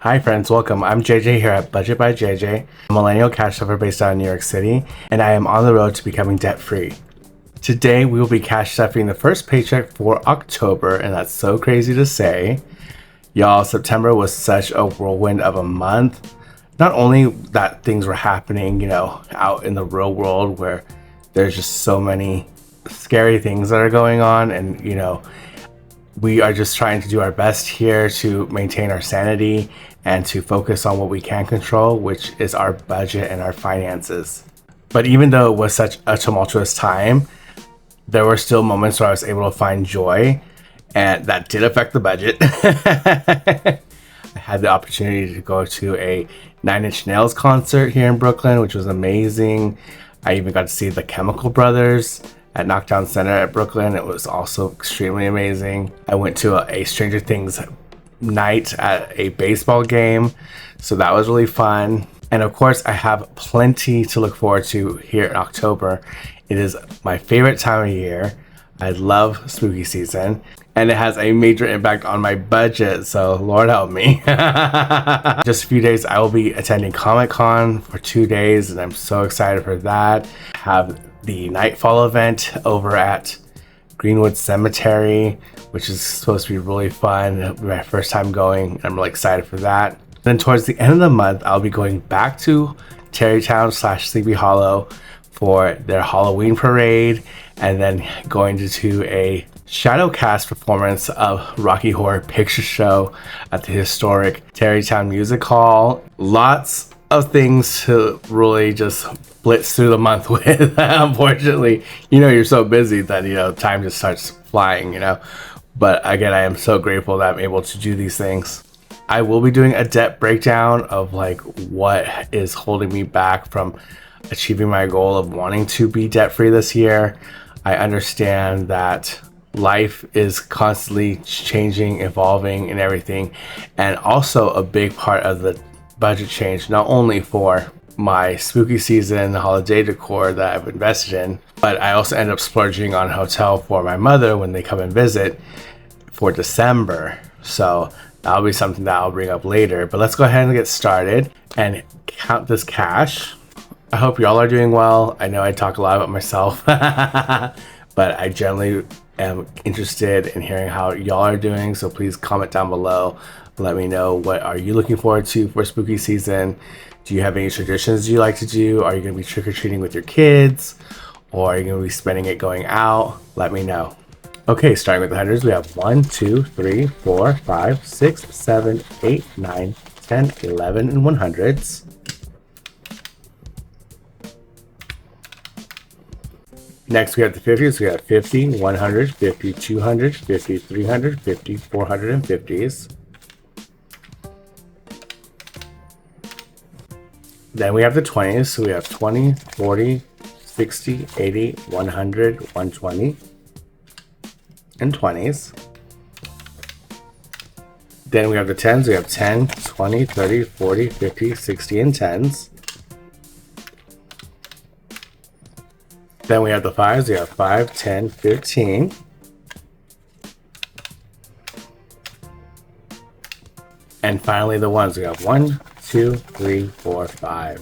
Hi friends, welcome. I'm JJ here at Budget by JJ, a millennial cash stuffer based out of New York City, and I am on the road to becoming debt-free. Today we will be cash stuffing the first paycheck for October, and that's so crazy to say. Y'all, September was such a whirlwind of a month. Not only that things were happening, out in the real world where there's just so many scary things that are going on, and we are just trying to do our best here to maintain our sanity and to focus on what we can control, which is our budget and our finances. But even though it was such a tumultuous time, there were still moments where I was able to find joy, and that did affect the budget. I had the opportunity to go to a Nine Inch Nails concert here in Brooklyn, which was amazing. I even got to see the Chemical Brothers at Knockdown Center at Brooklyn. It was also extremely amazing. I went to a Stranger Things night at a baseball game, so that was really fun. And of course, I have plenty to look forward to here in October. It is my favorite time of year. I love spooky season, and it has a major impact on my budget, so Lord help me. Just a few days, I will be attending Comic-Con for 2 days, and I'm so excited for that. Have the Nightfall event over at Greenwood Cemetery, which is supposed to be really fun. It'll be my first time going. I'm really excited for that. Then towards the end of the month, I'll be going back to Tarrytown / Sleepy Hollow for their Halloween parade, and then going to a Shadowcast performance of Rocky Horror Picture Show at the historic Tarrytown Music Hall. Lots of things to really just blitz through the month with. Unfortunately, you're so busy that time just starts flying. But again, I am so grateful that I'm able to do these things. I will be doing a debt breakdown of what is holding me back from achieving my goal of wanting to be debt free this year. I understand that life is constantly changing, evolving, and everything, and also a big part of the budget change, not only for my spooky season holiday decor that I've invested in, but I also end up splurging on a hotel for my mother when they come and visit for December. So that'll be something that I'll bring up later. But let's go ahead and get started and count this cash. I hope y'all are doing well. I know I talk a lot about myself, but I generally am interested in hearing how y'all are doing. So please comment down below. Let me know, what are you looking forward to for spooky season? Do you have any traditions you like to do? Are you going to be trick-or-treating with your kids? Or are you going to be spending it going out? Let me know. Okay, starting with the hundreds, we have 1, 2, 3, 4, 5, 6, 7, 8, 9, 10, 11, and 100s. Next, we have the 50s. We have 50, 100, 50, 200, 50, 300, 50, 400, and 50s. Then we have the 20s. So we have 20, 40, 60, 80, 100, 120, and 20s. Then we have the 10s. We have 10, 20, 30, 40, 50, 60, and 10s. Then we have the 5s. We have 5, 10, 15. And finally the 1s. We have 1, 2, 3, 4, 5.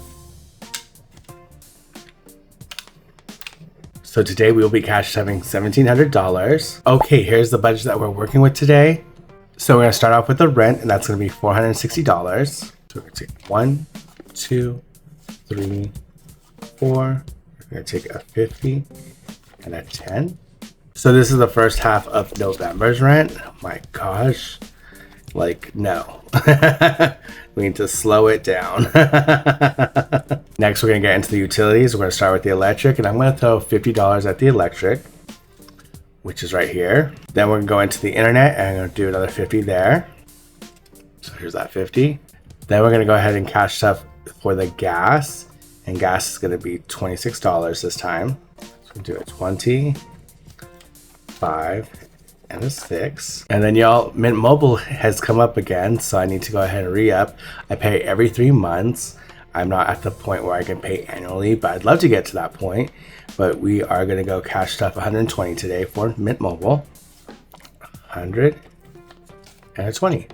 So today we will be cash stuffing $1,700. Okay, here's the budget that we're working with today. So we're going to start off with the rent, and that's going to be $460. So we're going to take 1, 2, 3, 4. We're going to take a 50 and a 10. So this is the first half of November's rent. Oh my gosh. No. We need to slow it down. Next, we're going to get into the utilities. We're going to start with the electric, and I'm going to throw $50 at the electric, which is right here. Then we're going to go into the internet, and I'm going to do another 50 there. So here's that 50. Then we're going to go ahead and cash stuff for the gas, and gas is going to be $26 this time. So we'll do a 20, 5, and a 6. And then y'all, Mint Mobile has come up again, so I need to go ahead and re-up. I pay every 3 months. I'm not at the point where I can pay annually, but I'd love to get to that point. But we are going to go cash stuff 120 today for Mint Mobile. 100 and a 20.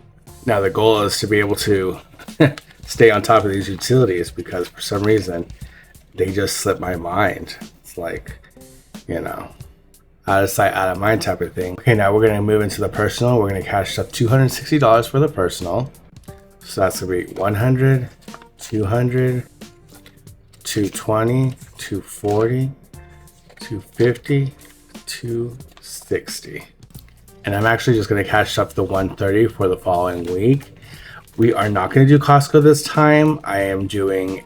Now the goal is to be able to stay on top of these utilities, because for some reason they just slip my mind. It's like, you know, out of sight, out of mind type of thing. Okay, now we're going to move into the personal. We're going to cash up $260 for the personal. So that's going to be 100, 200, 220, 240, 250, 260. And I'm actually just going to cash up the 130 for the following week. We are not going to do Costco this time. I am doing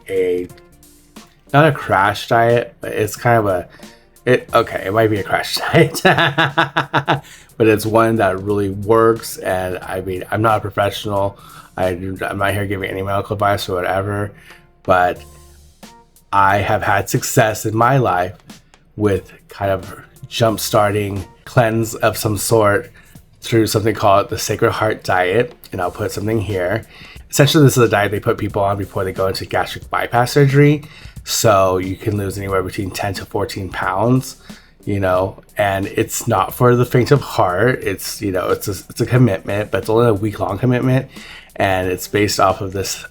not a crash diet, but it's kind of it might be a crash diet, but it's one that really works. And I mean, I'm not a professional. I'm not here giving any medical advice or whatever, but I have had success in my life with kind of jump-starting cleanse of some sort through something called the Sacred Heart Diet. And I'll put something here. Essentially, this is a diet they put people on before they go into gastric bypass surgery. So you can lose anywhere between 10 to 14 pounds, and it's not for the faint of heart. It's, it's a commitment, but it's only a week-long commitment. And it's based off of this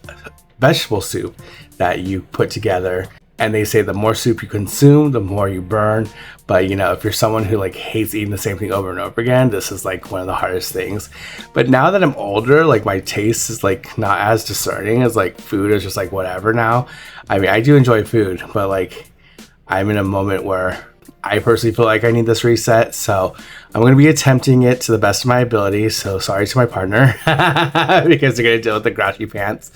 vegetable soup that you put together. And they say the more soup you consume, the more you burn. But, if you're someone who hates eating the same thing over and over again, this is one of the hardest things. But now that I'm older, my taste is not as discerning as food is just whatever now. I mean, I do enjoy food, but I'm in a moment where I personally feel like I need this reset. So I'm going to be attempting it to the best of my ability. So sorry to my partner because they're going to deal with the grouchy pants,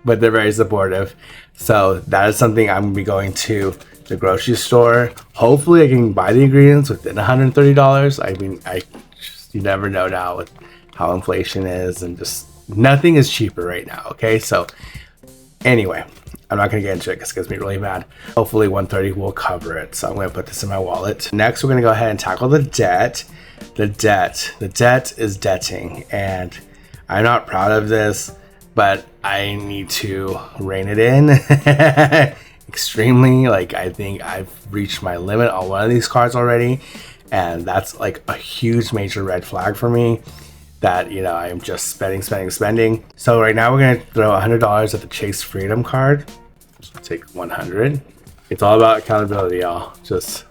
but they're very supportive. So that is something I'm going to be going to the grocery store. Hopefully I can buy the ingredients within $130. I mean, you never know now with how inflation is, and just nothing is cheaper right now. Okay. So anyway, I'm not going to get into it because it gets me really mad. Hopefully 130 will cover it. So I'm going to put this in my wallet. Next, we're going to go ahead and tackle the debt. The debt is debting, and I'm not proud of this, but I need to rein it in extremely. I think I've reached my limit on one of these cards already, and that's a huge major red flag for me that, I'm just spending. So right now we're going to throw $100 at the Chase Freedom card. So take 100. It's all about accountability, y'all. Just,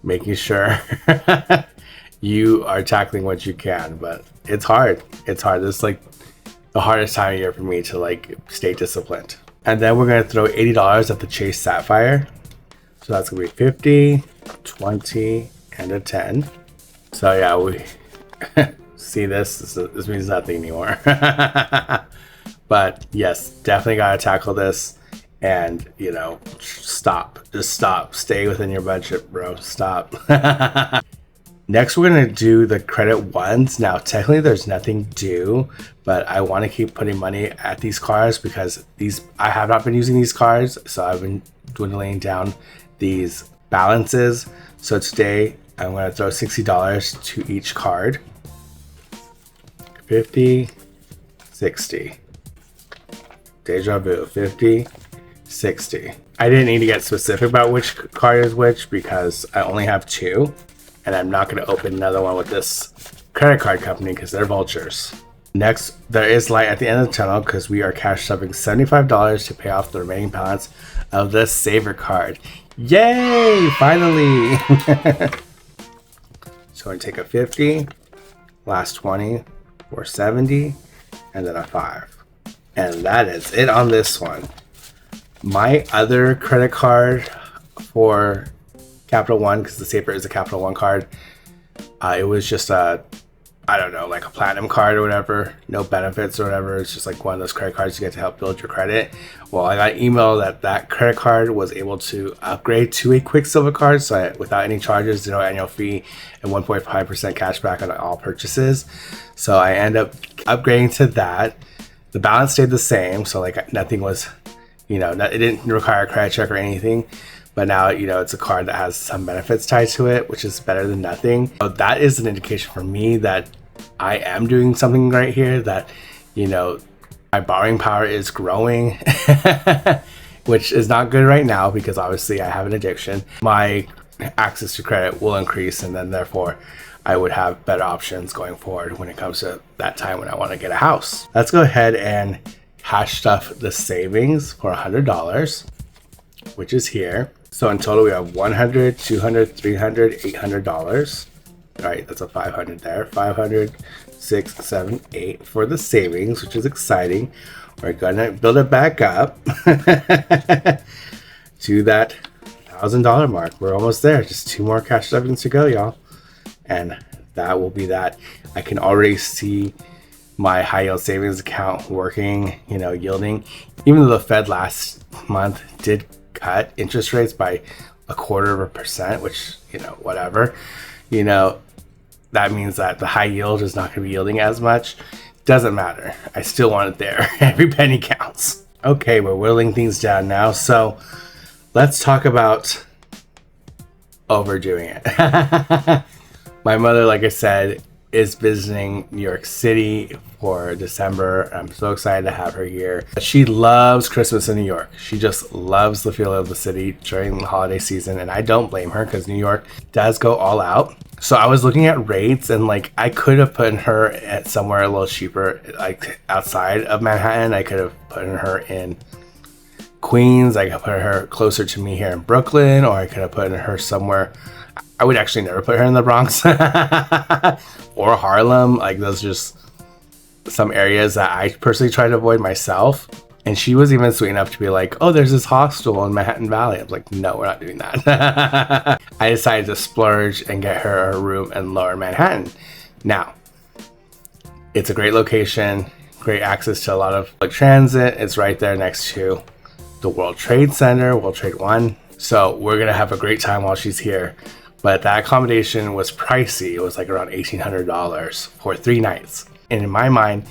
making sure you are tackling what you can, but it's hard. This is the hardest time of year for me to stay disciplined. And then we're going to throw $80 at the Chase Sapphire. So that's going to be 50, 20, and a 10. So yeah, we see this means nothing anymore. But yes, definitely got to tackle this, and just stop, stay within your budget, bro. Stop. Next, we're going to do the credit ones. Now, technically, there's nothing due, but I want to keep putting money at these cards because I have not been using these cards, so I've been dwindling down these balances. So today, I'm going to throw $60 to each card. 50, 60. Deja vu, 50, 60. I didn't need to get specific about which card is which because I only have two. And I'm not going to open another one with this credit card company because they're vultures. Next, there is light at the end of the tunnel because we are cash subbing $75 to pay off the remaining balance of the Saver card. Yay! Finally! So I'm going to take a 50, last 20, or 70, and then a 5. And that is it on this one. My other credit card for Capital One, because the Saver is a Capital One card, it was just a platinum card or whatever, no benefits or whatever. It's just one of those credit cards you get to help build your credit. Well, I got an email that credit card was able to upgrade to a Quicksilver card, so without any charges, no annual fee, and 1.5% cash back on all purchases. So I end up upgrading to that. The balance stayed the same, so nothing was, it didn't require a credit check or anything. But now, it's a card that has some benefits tied to it, which is better than nothing. So that is an indication for me that I am doing something right here, that, my borrowing power is growing, which is not good right now because obviously I have an addiction. My access to credit will increase, and then therefore I would have better options going forward when it comes to that time when I want to get a house. Let's go ahead and cash stuff the savings for $100, which is here. So in total we have $100, $200, $300, $800. All right, that's a 500 there. 500, 6, 7, 8 for the savings, which is exciting. We're gonna build it back up to that $1,000 mark. We're almost there. Just 2 more cash stuffings to go, y'all. And that will be that. I can already see my high yield savings account working, yielding. Even though the Fed last month did cut interest rates by 0.25%, which, whatever, that means that the high yield is not going to be yielding as much. Doesn't matter. I still want it there. Every penny counts. Okay, we're whittling things down now. So let's talk about overdoing it. My mother, like I said, is visiting New York City for December. I'm so excited to have her here. She loves Christmas in New York. She just loves the feel of the city during the holiday season, and I don't blame her because New York does go all out. So I was looking at rates, and I could have put her at somewhere a little cheaper, like outside of Manhattan. I could have put her in Queens. I could put her closer to me here in Brooklyn, or I could have put her somewhere. I would actually never put her in the Bronx or Harlem. Those are just some areas that I personally try to avoid myself. And she was even sweet enough to be like, oh, there's this hostel in Manhattan Valley. I was like, no, we're not doing that. I decided to splurge and get her a room in Lower Manhattan. Now, it's a great location, great access to a lot of transit. It's right there next to the World Trade Center, World Trade 1. So we're going to have a great time while she's here. But that accommodation was pricey. It was around $1,800 for 3 nights. And in my mind,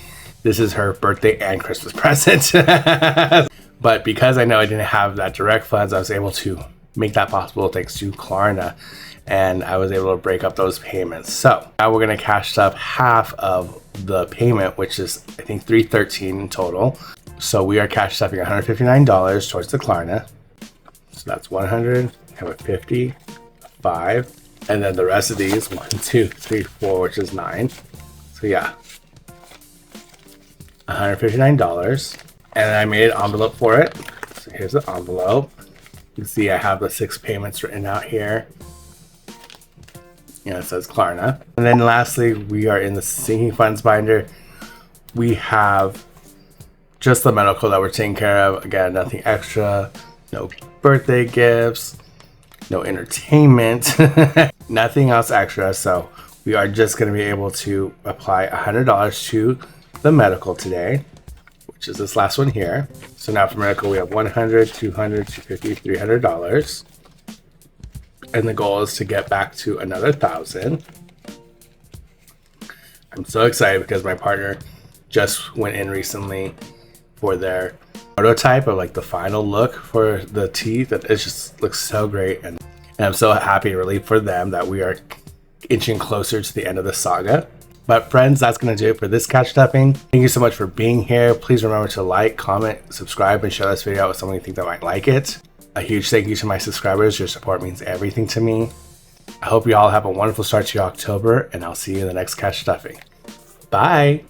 this is her birthday and Christmas present. But because I know I didn't have that direct funds, I was able to make that possible thanks to Klarna. And I was able to break up those payments. So now we're going to cash up half of the payment, which is, I think, $313 in total. So we are cash stuffing $159 towards the Klarna. So that's 100, have a 50, 5, and then the rest of these 1, 2, 3, 4, which is 9. So yeah, $159, and I made an envelope for it. So here's the envelope. You can see I have the 6 payments written out here. It says Klarna. And then lastly, we are in the sinking funds binder. We have just the medical that we're taking care of. Again, nothing extra, no birthday gifts, no entertainment, nothing else extra. So we are just going to be able to apply $100 to the medical today, which is this last one here. So now for medical, we have $100, $200, $250, $300. And the goal is to get back to another 1,000. I'm so excited because my partner just went in recently for their prototype of the final look for the teeth. It just looks so great, and I'm so happy and relieved for them that we are inching closer to the end of the saga. But friends, that's going to do it for this cash stuffing. Thank you so much for being here. Please remember to like, comment, subscribe, and share this video out with someone you think that might like it. A huge thank you to my subscribers. Your support means everything to me. I hope you all have a wonderful start to your October, and I'll see you in the next cash stuffing. Bye.